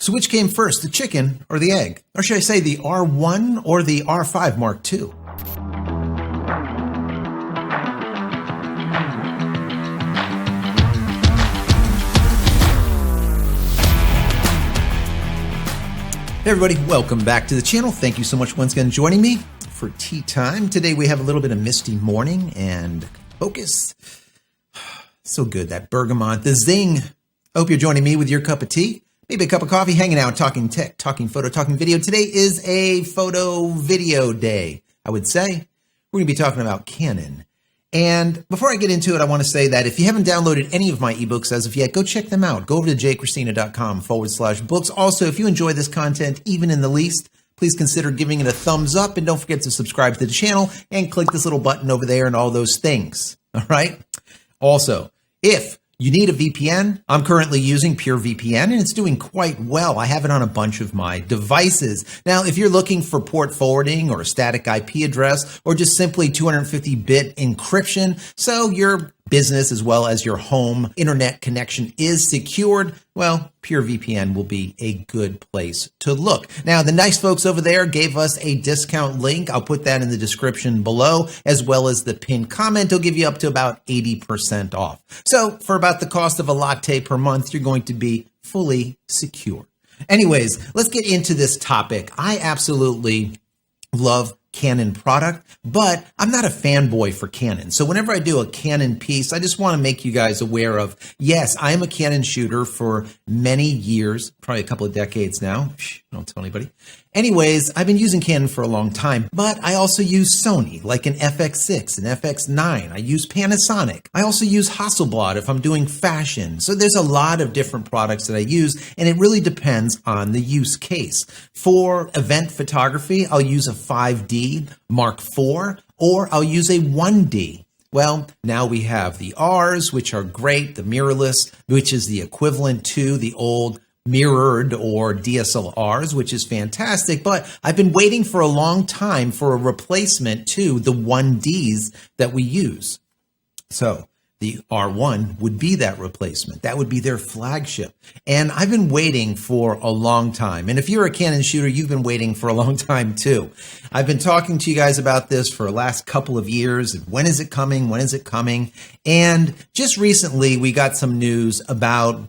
So which came first, the chicken or the egg? Or should I say the R1 or the R5 Mark II? Hey everybody, welcome back to the channel. Thank you so much once again joining me for tea time. Today we have a little bit of misty morning and focus. So good, that bergamot, the zing. I hope you're joining me with your cup of tea, maybe a cup of coffee, hanging out, talking tech, talking photo, talking video. Today is a photo video day, I would say. We're going to be talking about Canon. And before I get into it, I want to say that if you haven't downloaded any of my ebooks as of yet, go check them out. Go over to JCristina.com/books. Also, if you enjoy this content, even in the least, please consider giving it a thumbs up and don't forget to subscribe to the channel and click this little button over there and all those things. All right. Also, if you need a VPN, I'm currently using PureVPN and it's doing quite well. I have it on a bunch of my devices. Now, if you're looking for port forwarding or a static IP address or just simply 250-bit encryption, so your business as well as your home internet connection is secured, well, PureVPN will be a good place to look. Now, the nice folks over there gave us a discount link. I'll put that in the description below, as well as the pinned comment. It'll give you up to about 80% off. So for about the cost of a latte per month, you're going to be fully secure. Anyways, let's get into this topic. I absolutely love Canon product, but I'm not a fanboy for Canon. So whenever I do a Canon piece, I just want to make you guys aware of, yes, I am a Canon shooter for many years, probably a couple of decades now. Shh, don't tell anybody. Anyways, I've been using Canon for a long time, but I also use Sony, like an FX6, an FX9. I use Panasonic. I also use Hasselblad if I'm doing fashion. So there's a lot of different products that I use, and it really depends on the use case. For event photography, I'll use a 5D Mark IV, or I'll use a 1D. Well, now we have the Rs, which are great, the mirrorless, which is the equivalent to the old mirrored or DSLRs, which is fantastic, but I've been waiting for a long time for a replacement to the 1Ds that we use. So the R1 would be that replacement. That would be their flagship. And I've been waiting for a long time. And if you're a Canon shooter, you've been waiting for a long time too. I've been talking to you guys about this for the last couple of years. When is it coming? When is it coming? And just recently, we got some news about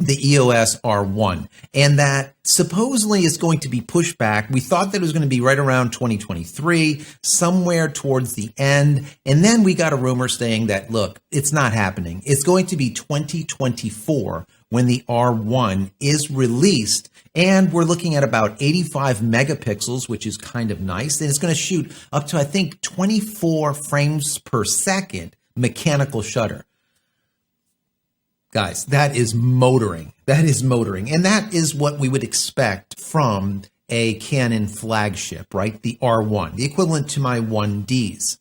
the EOS R1, and that supposedly is going to be pushed back. We thought that it was going to be right around 2023, somewhere towards the end. And then we got a rumor saying that, look, it's not happening. It's going to be 2024 when the R1 is released. And we're looking at about 85 megapixels, which is kind of nice. And it's going to shoot up to, I think, 24 frames per second mechanical shutter. Guys, that is motoring. That is motoring. And that is what we would expect from a Canon flagship, right? The R1, the equivalent to my 1Ds.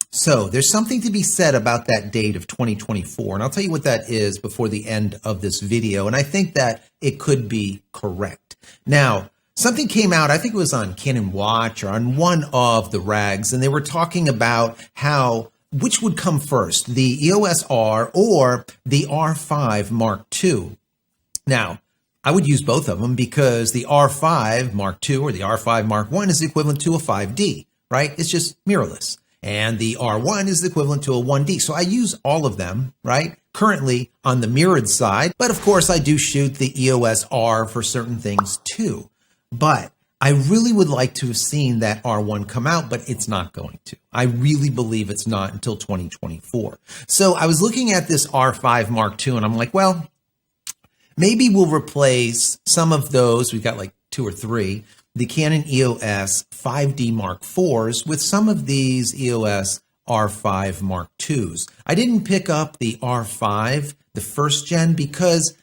So there's something to be said about that date of 2024. And I'll tell you what that is before the end of this video. And I think that it could be correct. Now, something came out, I think it was on Canon Watch or on one of the rags, and they were talking about how which would come first, the EOS R or the R5 Mark II? Now, I would use both of them because the R5 Mark II or the R5 Mark I is equivalent to a 5D, right? It's just mirrorless. And the R1 is the equivalent to a 1D. So I use all of them, right? Currently on the mirrored side, but of course I do shoot the EOS R for certain things too. But I really would like to have seen that R1 come out, but it's not going to. I really believe it's not until 2024. So I was looking at this R5 Mark II and I'm like, well, maybe we'll replace some of those. We've got like 2 or 3, the Canon EOS 5D Mark IVs with some of these EOS R5 Mark IIs. I didn't pick up the R5, the first gen, because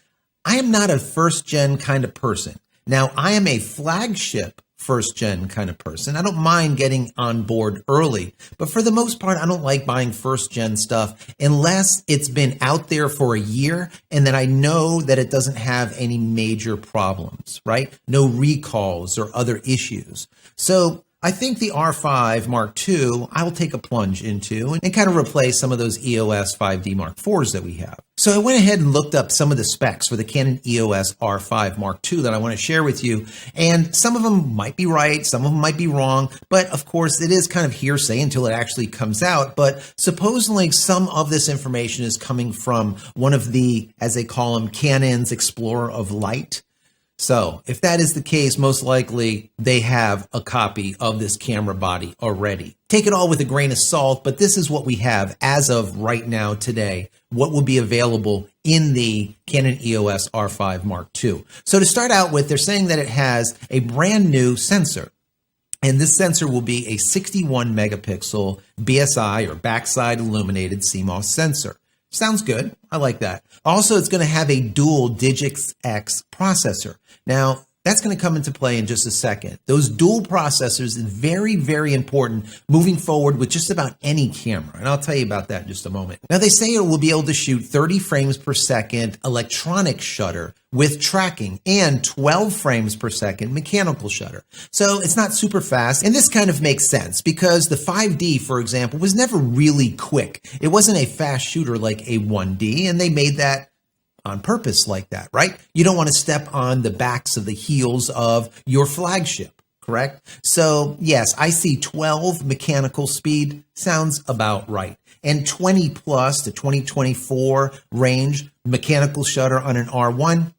I am not a first gen kind of person. Now, I am a flagship first gen kind of person. I don't mind getting on board early, but for the most part, I don't like buying first gen stuff unless it's been out there for a year and then I know that it doesn't have any major problems, right? No recalls or other issues. So I think the R5 Mark II, I will take a plunge into and kind of replace some of those EOS 5D Mark IVs that we have. So I went ahead and looked up some of the specs for the Canon EOS R5 Mark II that I want to share with you. And some of them might be right, some of them might be wrong, but of course it is kind of hearsay until it actually comes out. But supposedly some of this information is coming from one of the, as they call them, Canon's Explorer of Light. So if that is the case, most likely they have a copy of this camera body already. Take it all with a grain of salt, but this is what we have as of right now today, what will be available in the Canon EOS R5 Mark II. So to start out with, they're saying that it has a brand new sensor. And this sensor will be a 61 megapixel BSI or backside illuminated CMOS sensor. Sounds good. I like that. Also, it's going to have a dual Digix X processor. Now, that's going to come into play in just a second. Those dual processors is very, very important moving forward with just about any camera. And I'll tell you about that in just a moment. Now, they say it will be able to shoot 30 frames per second electronic shutter with tracking and 12 frames per second mechanical shutter. So it's not super fast. And this kind of makes sense because the 5D, for example, was never really quick. It wasn't a fast shooter like a 1D, and they made that on purpose like that, right? You don't want to step on the backs of the heels of your flagship, correct? So yes, I see 12 mechanical speed sounds about right. And 20 plus to 2024 range mechanical shutter on an R1,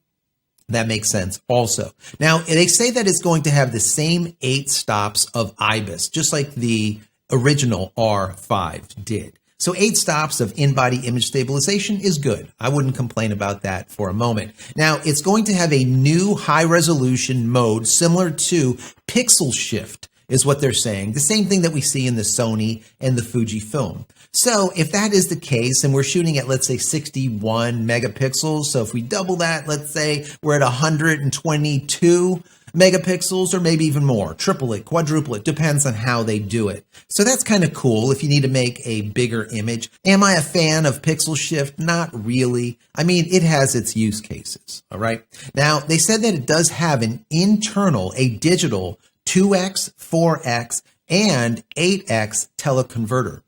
that makes sense also. Now, they say that it's going to have the same 8 stops of IBIS, just like the original R5 did. So 8 stops of in-body image stabilization is good. I wouldn't complain about that for a moment. Now, it's going to have a new high-resolution mode similar to pixel shift, is what they're saying. The same thing that we see in the Sony and the Fujifilm. So if that is the case, and we're shooting at, let's say, 61 megapixels, so if we double that, let's say we're at 122 megapixels, or maybe even more, triple it, quadruple it, depends on how they do it. So that's kind of cool if you need to make a bigger image. Am I a fan of pixel shift? Not really. I mean, it has its use cases, all right? Now, they said that it does have an internal, a digital 2x, 4x, and 8x teleconverter.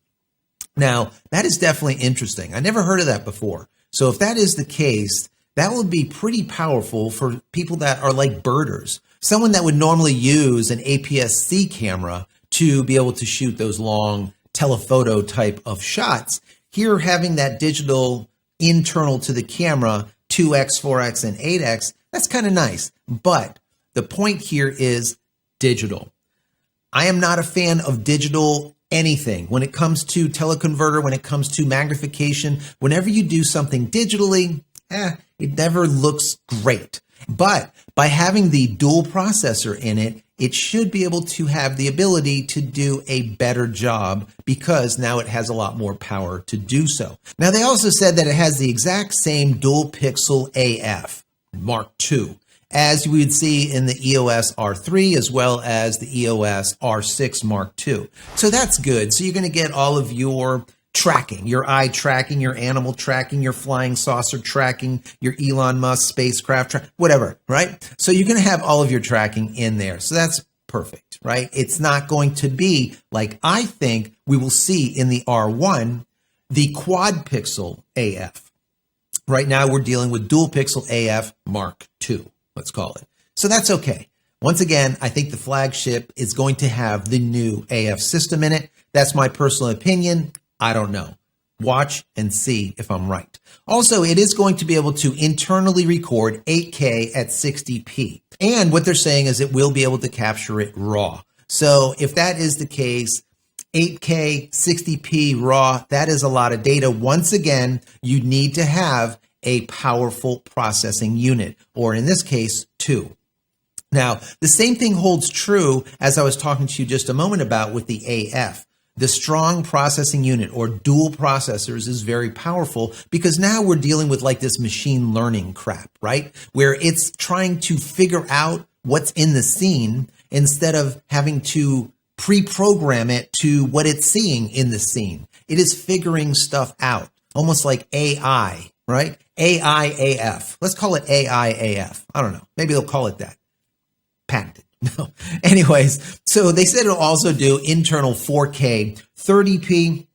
Now, that is definitely interesting. I never heard of that before. So if that is the case, that would be pretty powerful for people that are like birders. Someone that would normally use an APS-C camera to be able to shoot those long telephoto type of shots. Here, having that digital internal to the camera, 2x, 4x, and 8x, that's kind of nice. But the point here is digital. I am not a fan of digital anything. When it comes to teleconverter, when it comes to magnification, whenever you do something digitally, it never looks great. But by having the dual processor in it, it should be able to have the ability to do a better job because now it has a lot more power to do so. Now, they also said that it has the exact same dual pixel AF Mark II as we would see in the EOS R3 as well as the EOS R6 Mark II. So that's good. So you're going to get all of your tracking, your eye tracking, your animal tracking, your flying saucer tracking, your Elon Musk spacecraft, whatever, right? So you're going to have all of your tracking in there. So that's perfect, right? It's not going to be like I think we will see in the R1, the quad pixel AF. Right now we're dealing with dual pixel AF Mark II, let's call it. So that's okay. Once again, I think the flagship is going to have the new AF system in it. That's my personal opinion. I don't know. Watch and see if I'm right. Also, it is going to be able to internally record 8K at 60p. And what they're saying is it will be able to capture it raw. So if that is the case, 8K, 60p raw, that is a lot of data. Once again, you need to have a powerful processing unit, or in this case, 2. Now, the same thing holds true as I was talking to you just a moment about with the AF. The strong processing unit or dual processors is very powerful because now we're dealing with like this machine learning crap, right? Where it's trying to figure out what's in the scene instead of having to pre-program it to what it's seeing in the scene. It is figuring stuff out, almost like AI, right? AI AF. Let's call it AI AF. I don't know. Maybe they'll call it that. Patented. No. Anyways, so they said it'll also do internal 4K, 30p,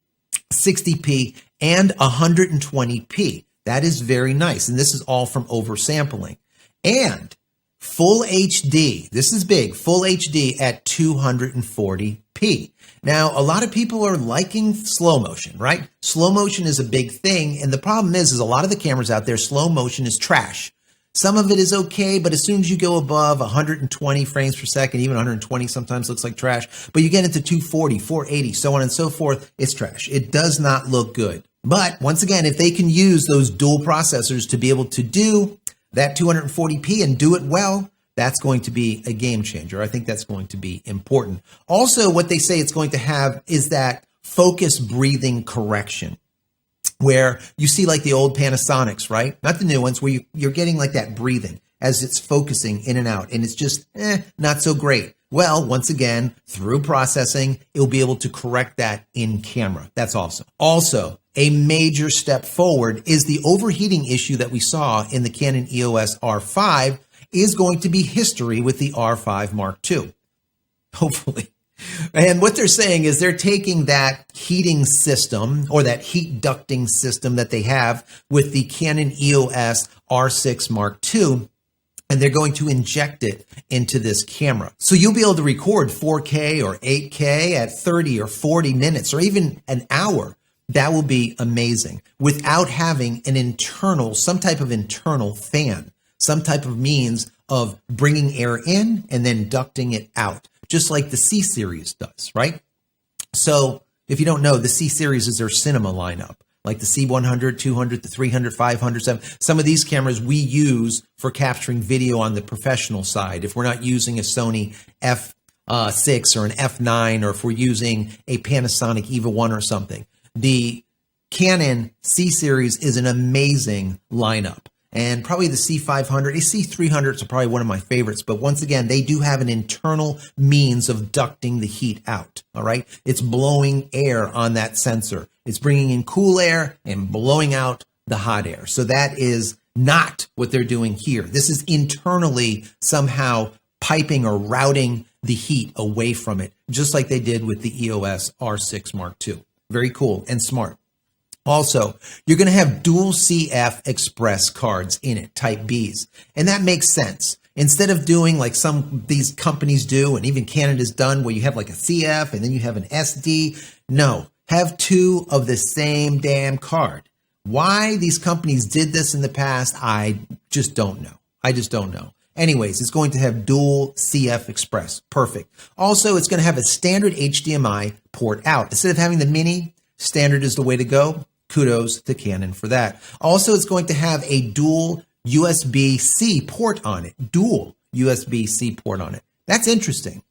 60p, and 120p. That is very nice. And this is all from oversampling. And full HD, this is big, full HD at 240p. Now, a lot of people are liking slow motion, right? Slow motion is a big thing. And the problem is a lot of the cameras out there, slow motion is trash. Some of it is okay, but as soon as you go above 120 frames per second, even 120 sometimes looks like trash. But you get into 240, 480, so on and so forth, it's trash. It does not look good. But once again, if they can use those dual processors to be able to do that 240p and do it well, that's going to be a game changer. I think that's going to be important. Also, what they say it's going to have is that focus breathing correction, where you see like the old Panasonics, right? Not the new ones, where you're getting like that breathing as it's focusing in and out, and it's just not so great. Well, once again, through processing, it'll be able to correct that in camera. That's awesome. Also, a major step forward is the overheating issue that we saw in the Canon EOS R5 is going to be history with the R5 Mark II, hopefully. And what they're saying is they're taking that heating system or that heat ducting system that they have with the Canon EOS R6 Mark II, and they're going to inject it into this camera. So you'll be able to record 4K or 8K at 30 or 40 minutes or even an hour. That will be amazing without having an internal, some type of internal fan, some type of means of bringing air in and then ducting it out, just like the C series does, right? So if you don't know, the C series is their cinema lineup, like the C100, 200, the 300, 500, 700. Some of these cameras we use for capturing video on the professional side. If we're not using a Sony F6 or an F9, or if we're using a Panasonic EVA 1 or something, the Canon C series is an amazing lineup. And probably the C500, a C300s are probably one of my favorites. But once again, they do have an internal means of ducting the heat out. All right. It's blowing air on that sensor. It's bringing in cool air and blowing out the hot air. So that is not what they're doing here. This is internally somehow piping or routing the heat away from it, just like they did with the EOS R6 Mark II. Very cool and smart. Also, you're going to have dual CF Express cards in it, type Bs. And that makes sense. Instead of doing like some these companies do, and even Canada's done, where you have like a CF and then you have an SD. No, have two of the same damn card. Why these companies did this in the past, I just don't know. I just don't know. Anyways, it's going to have dual CF Express. Perfect. Also, it's going to have a standard HDMI port out. Instead of having the mini, standard is the way to go. Kudos to Canon for that. Also, it's going to have a dual USB-C port on it. Dual USB-C port on it. That's interesting.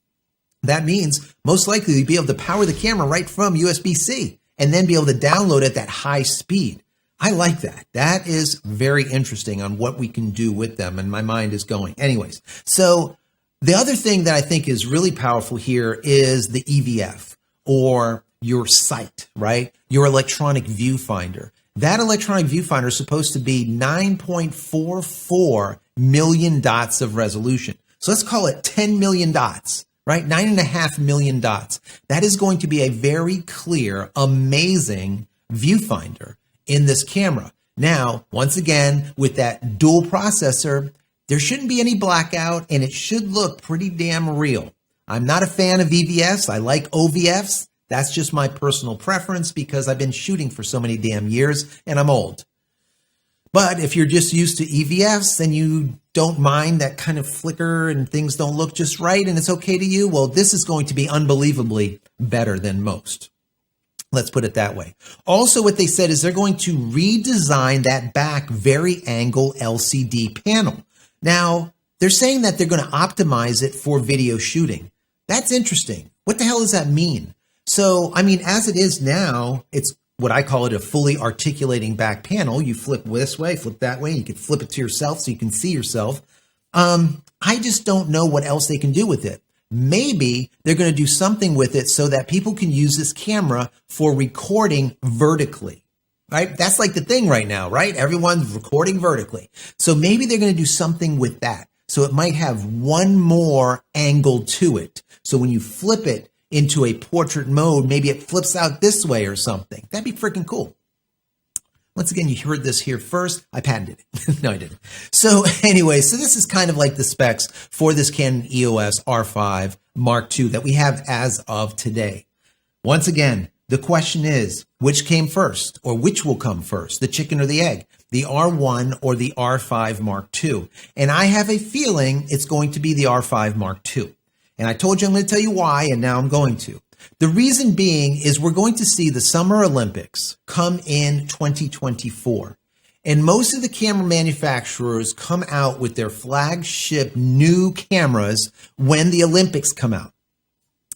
That means most likely you'll be able to power the camera right from USB-C and then be able to download at that high speed. I like that. That is very interesting on what we can do with them, and my mind is going. Anyways, so the other thing that I think is really powerful here is the EVF, or your sight, right? Your electronic viewfinder. That electronic viewfinder is supposed to be 9.44 million dots of resolution. So let's call it 10 million dots, right? 9.5 million dots. That is going to be a very clear, amazing viewfinder in this camera. Now, once again, with that dual processor, there shouldn't be any blackout, and it should look pretty damn real. I'm not a fan of EVFs. I like OVFs. That's just my personal preference because I've been shooting for so many damn years and I'm old. But if you're just used to EVFs and you don't mind that kind of flicker and things don't look just right and it's okay to you, well, this is going to be unbelievably better than most. Let's put it that way. Also, what they said is they're going to redesign that back vari-angle LCD panel. Now, they're saying that they're going to optimize it for video shooting. That's interesting. What the hell does that mean? So, I mean, as it is now, it's what I call it a fully articulating back panel. You flip this way, flip that way. You can flip it to yourself so you can see yourself. I just don't know what else they can do with it. Maybe they're going to do something with it so that people can use this camera for recording vertically, right? That's like the thing right now, right? Everyone's recording vertically. So maybe they're going to do something with that. So it might have one more angle to it. So when you flip it into a portrait mode, maybe it flips out this way or something. That'd be freaking cool. Once again, you heard this here first. I patented it. No, I didn't. So anyway, so this is kind of like the specs for this Canon EOS R5 Mark II that we have as of today. Once again, the question is, which came first, or which will come first, the chicken or the egg, the R1 or the R5 Mark II? And I have a feeling it's going to be the R5 Mark II. And I told you I'm going to tell you why, and now I'm going to. The reason being is we're going to see the Summer Olympics come in 2024. And most of the camera manufacturers come out with their flagship new cameras when the Olympics come out.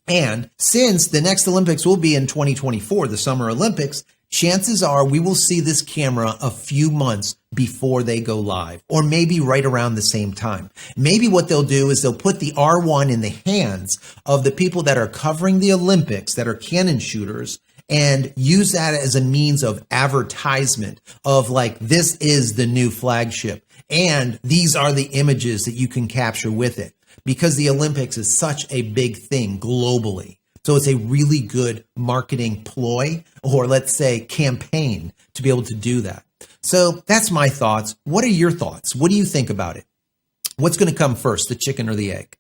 And since the next Olympics will be in 2024, the Summer Olympics, chances are we will see this camera a few months before they go live, or maybe right around the same time. Maybe what they'll do is they'll put the R1 in the hands of the people that are covering the Olympics, that are Canon shooters, and use that as a means of advertisement of like, this is the new flagship, and these are the images that you can capture with it, because the Olympics is such a big thing globally. So it's a really good marketing ploy, or let's say campaign, to be able to do that. So that's my thoughts. What are your thoughts? What do you think about it? What's going to come first, the chicken or the egg?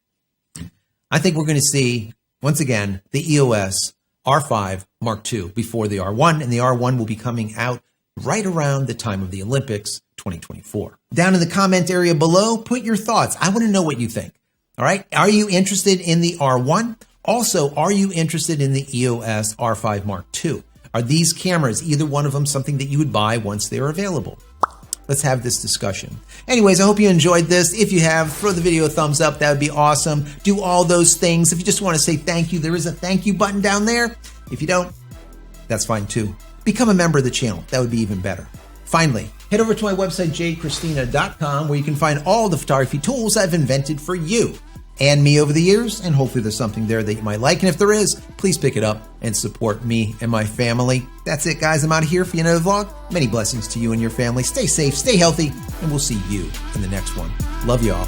I think we're going to see, once again, the EOS R5 Mark II before the R1, and the R1 will be coming out right around the time of the Olympics 2024. Down in the comment area below, put your thoughts. I want to know what you think. All right. Are you interested in the R1? Also, are you interested in the EOS R5 Mark II? Are these cameras, either one of them, something that you would buy once they're available? Let's have this discussion. Anyways, I hope you enjoyed this. If you have, throw the video a thumbs up. That would be awesome. Do all those things. If you just want to say thank you, there is a thank you button down there. If you don't, that's fine too. Become a member of the channel. That would be even better. Finally, head over to my website, JCristina.com, where you can find all the photography tools I've invented for you and me over the years, and hopefully there's something there that you might like. And if there is, please pick it up and support me and my family. That's it, guys. I'm out of here for another vlog. Many blessings to you and your family. Stay safe, stay healthy, and we'll see you in the next one. Love you all.